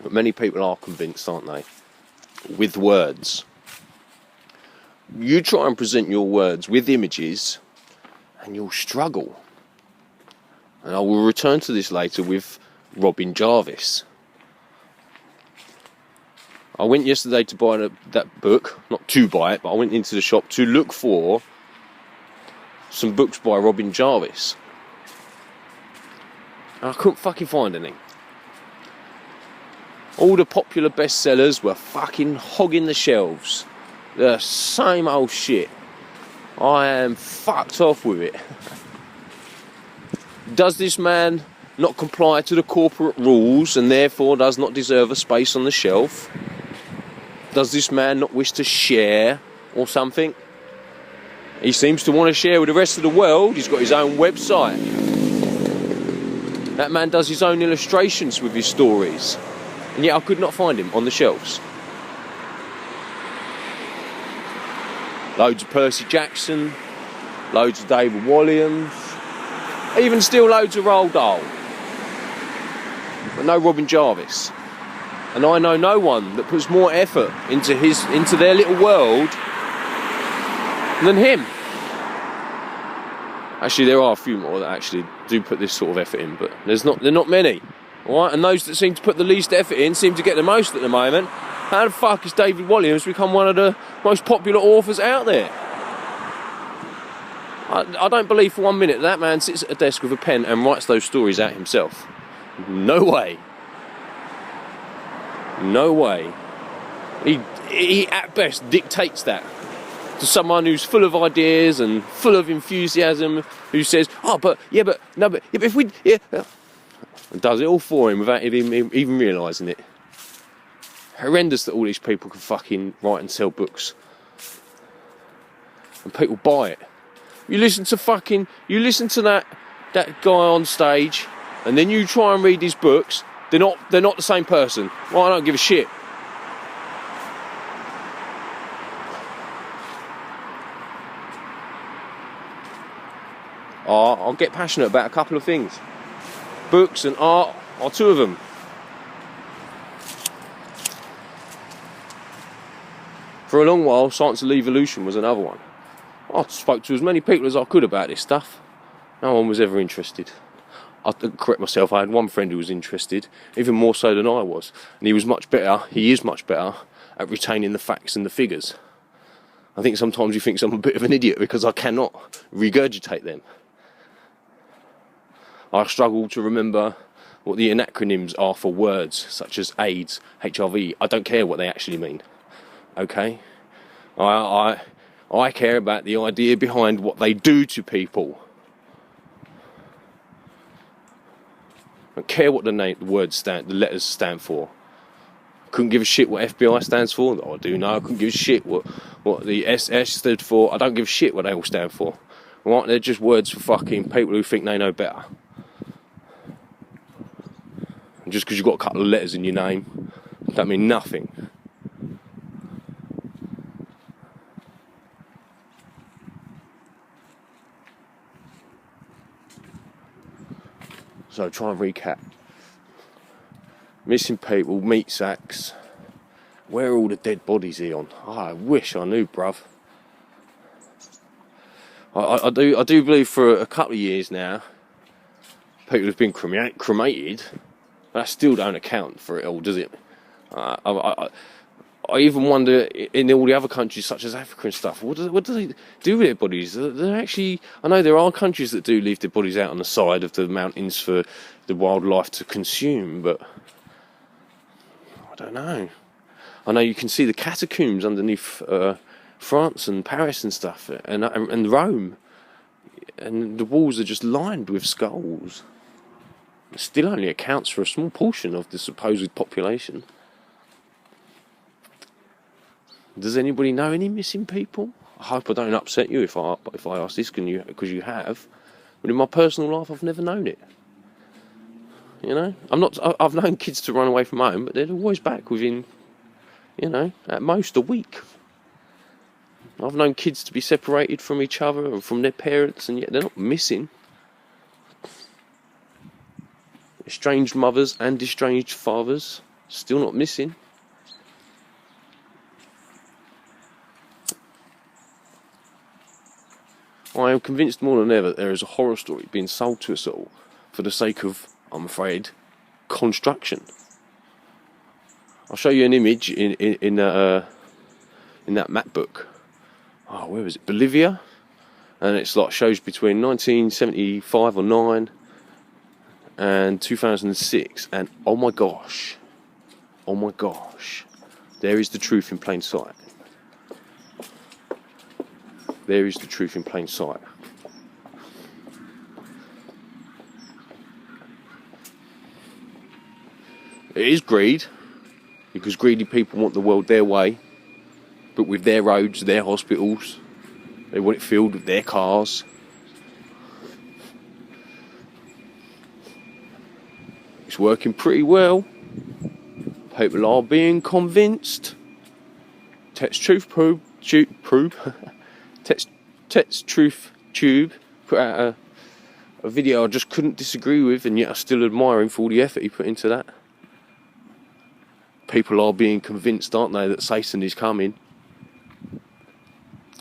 But many people are convinced, aren't they? With words. You try and present your words with images and you'll struggle. And I will return to this later with Robin Jarvis. I went yesterday to buy that book, not to buy it, but I went into the shop to look for some books by Robin Jarvis. And I couldn't fucking find any. All the popular bestsellers were fucking hogging the shelves. The same old shit. I am fucked off with it. Does this man not comply to the corporate rules and therefore does not deserve a space on the shelf? Does this man not wish to share or something? He seems to want to share with the rest of the world. He's got his own website. That man does his own illustrations with his stories. And yet I could not find him on the shelves. Loads of Percy Jackson, loads of David Walliams, even still loads of Roald Dahl. But no Robin Jarvis. And I know no one that puts more effort into their little world than him. Actually, there are a few more that actually do put this sort of effort in, but they're not many. Alright, and those that seem to put the least effort in seem to get the most at the moment. How the fuck has David Walliams become one of the most popular authors out there? I don't believe for 1 minute that man sits at a desk with a pen and writes those stories out himself. No way. No way. He at best dictates that to someone who's full of ideas and full of enthusiasm, who says, but if we, and does it all for him without even realising it. Horrendous that all these people can fucking write and sell books. And people buy it. You listen to that guy on stage, and then you try and read his books, they're not the same person. Well, I don't give a shit. I'll get passionate about a couple of things. Books and art are two of them. For a long while, science and evolution was another one. I spoke to as many people as I could about this stuff. No one was ever interested. I correct myself, I had one friend who was interested, even more so than I was. And he is much better at retaining the facts and the figures. I think sometimes he thinks I'm a bit of an idiot because I cannot regurgitate them. I struggle to remember what the acronyms are for words such as AIDS, HIV. I don't care what they actually mean. Okay? I care about the idea behind what they do to people. I don't care what the letters stand for. Couldn't give a shit what FBI stands for. I do know. I couldn't give a shit what the SS stood for. I don't give a shit what they all stand for. Right? They're just words for fucking people who think they know better. And just because you've got a couple of letters in your name, that mean nothing. So try and recap. Missing people, meat sacks. Where are all the dead bodies, Eon? I wish I knew, bruv. I do believe for a couple of years now, people have been cremated. That still don't account for it all, does it? I even wonder, in all the other countries such as Africa and stuff, what do they do with their bodies? They're actually, I know there are countries that do leave their bodies out on the side of the mountains for the wildlife to consume, but I don't know. I know you can see the catacombs underneath France and Paris and stuff, and Rome, and the walls are just lined with skulls. It still only accounts for a small portion of the supposed population. Does anybody know any missing people? I hope I don't upset you if I ask this, because you have. But in my personal life, I've never known it. You know, I've known kids to run away from home, but they're always back within, at most a week. I've known kids to be separated from each other and from their parents, and yet they're not missing. Estranged mothers and estranged fathers Still not missing. I am convinced more than ever that there is a horror story being sold to us all for the sake of, I'm afraid, Con-Struction. I'll show you an image in that map book. Oh, where was it? Bolivia, and it's like shows between 1975 or 9 and 2006, and oh my gosh, there is the truth in plain sight. There is the truth in plain sight. It is greed, because greedy people want the world their way, but with their roads, their hospitals, they want it filled with their cars. It's working pretty well. People are being convinced. Text Truth Truth Tube put out a video I just couldn't disagree with, and yet I still admire him for all the effort he put into that. People are being convinced, aren't they, that Satan is coming.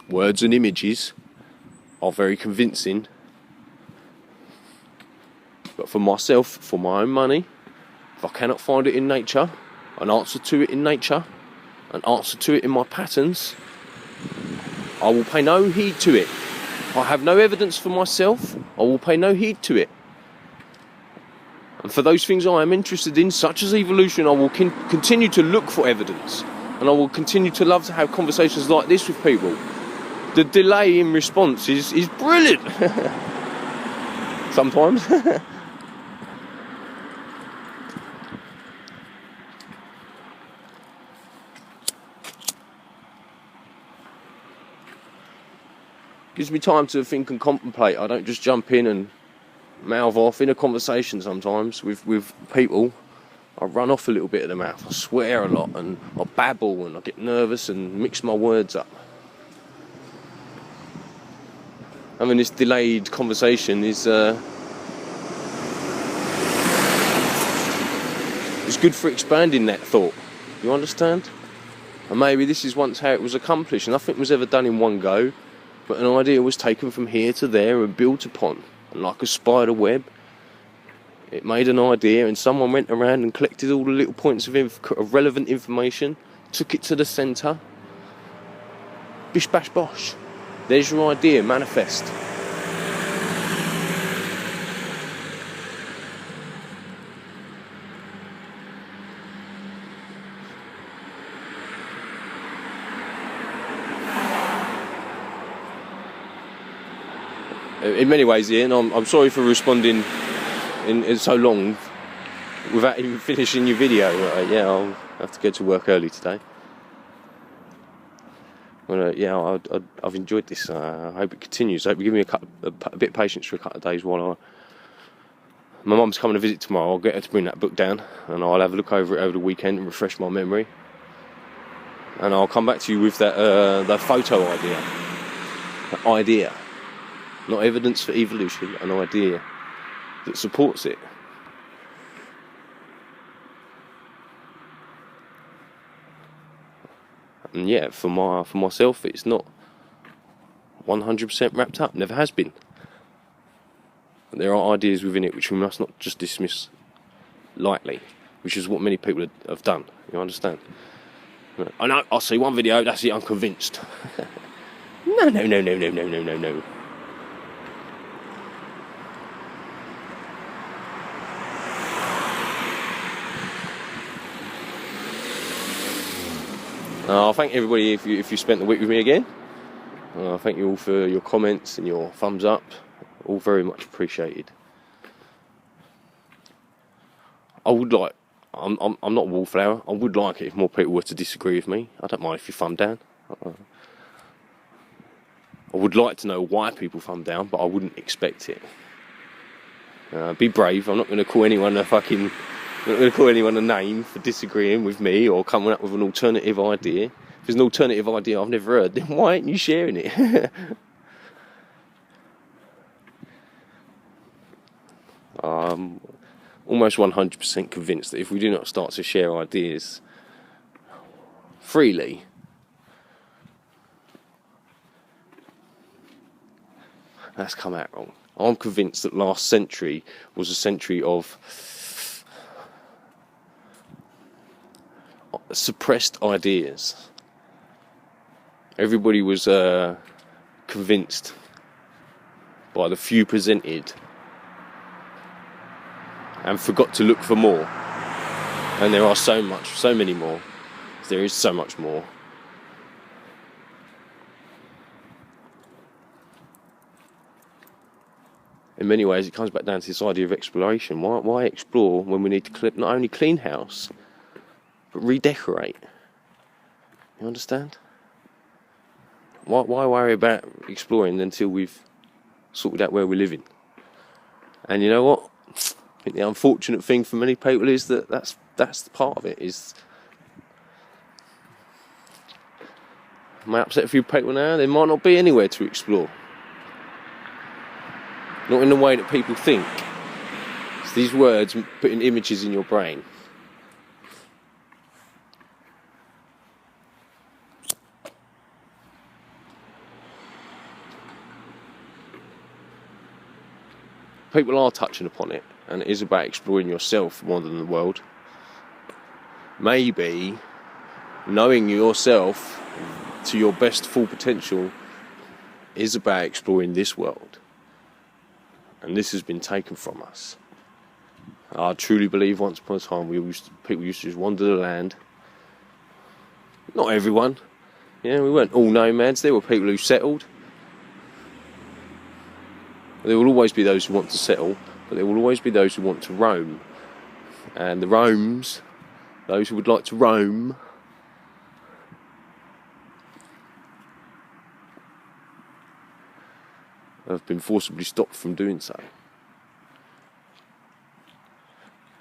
Words and images are very convincing. But for myself, for my own money, if I cannot find it in nature, an answer to it in nature, an answer to it in my patterns, I will pay no heed to it. I have no evidence for myself, I will pay no heed to it. And for those things I am interested in, such as evolution, I will continue to look for evidence. And I will continue to love to have conversations like this with people. The delay in response is brilliant. Sometimes. Gives me time to think and contemplate. I don't just jump in and mouth off. In a conversation sometimes with people, I run off a little bit of the mouth. I swear a lot and I babble and I get nervous and mix my words up. Having this delayed conversation is good for expanding that thought. You understand? And maybe this is once how it was accomplished. Nothing was ever done in one go, but an idea was taken from here to there and built upon. And like a spider web, it made an idea, and someone went around and collected all the little points of relevant information, took it to the centre. Bish bash bosh. There's your idea, manifest. In many ways, Ian, I'm sorry for responding in so long without even finishing your video. Yeah, I'll have to go to work early today. Well, yeah, I've enjoyed this. I hope it continues. I hope you give me a bit of patience for a couple of days while my mum's coming to visit tomorrow. I'll get her to bring that book down, and I'll have a look over it over the weekend and refresh my memory. And I'll come back to you with that photo idea. That idea. Not evidence for evolution, an idea that supports it. And yeah, for myself, it's not 100% wrapped up. Never has been. There are ideas within it which we must not just dismiss lightly, which is what many people have done. You understand? I know. I'll see one video. That's it. I'm convinced. No. Thank everybody if you spent the week with me again. Thank you all for your comments and your thumbs up. All very much appreciated. I'm not a wallflower. I would like it if more people were to disagree with me. I don't mind if you thumb down. I would like to know why people thumb down, but I wouldn't expect it. Be brave. I'm not going to call anyone a name for disagreeing with me or coming up with an alternative idea. If there's an alternative idea I've never heard, then why aren't you sharing it? almost 100% convinced that if we do not start to share ideas freely, that's come out wrong. I'm convinced that last century was a century of suppressed ideas. Everybody was convinced by the few presented and forgot to look for more. And there are so many more. There is so much more. In many ways, it comes back down to this idea of exploration. Why explore when we need to not only clean house, but redecorate? You understand? Why worry about exploring until we've sorted out where we're living? And you know what? I think the unfortunate thing for many people is that's the part of it. Is might upset a few people now. There might not be anywhere to explore. Not in the way that people think. It's these words putting images in your brain. People are touching upon it, and it is about exploring yourself more than the world. Maybe knowing yourself to your best full potential is about exploring this world. And this has been taken from us. I truly believe once upon a time people used to just wander the land. Not everyone. Yeah, we weren't all nomads. There were people who settled. There will always be those who want to settle, but there will always be those who want to roam. And those who would like to roam, have been forcibly stopped from doing so.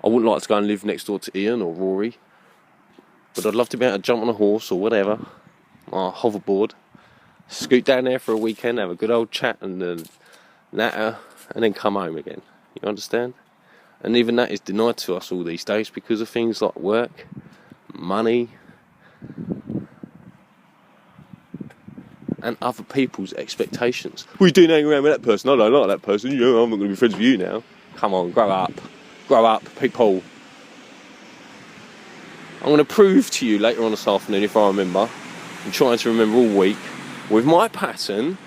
I wouldn't like to go and live next door to Ian or Rory, but I'd love to be able to jump on a horse or whatever, or a hoverboard, scoot down there for a weekend, have a good old chat and natter, and then come home again. You understand? And even that is denied to us all these days because of things like work, money, and other people's expectations. What are you doing hanging around with that person? I don't like that person. You know, I'm not going to be friends with you now. Come on, grow up. Grow up, people. I'm going to prove to you later on this afternoon, if I remember, I'm trying to remember all week, with my pattern,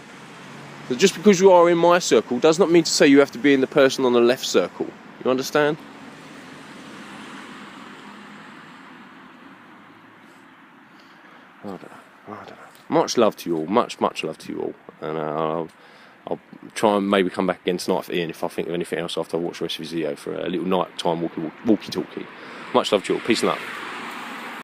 that just because you are in my circle does not mean to say you have to be in the person on the left circle. You understand? I don't know. Much love to you all. Much love to you all. And I'll try and maybe come back again tonight for Ian if I think of anything else after I watch the rest of his video for a little night time walkie-talkie. Much love to you all. Peace and love.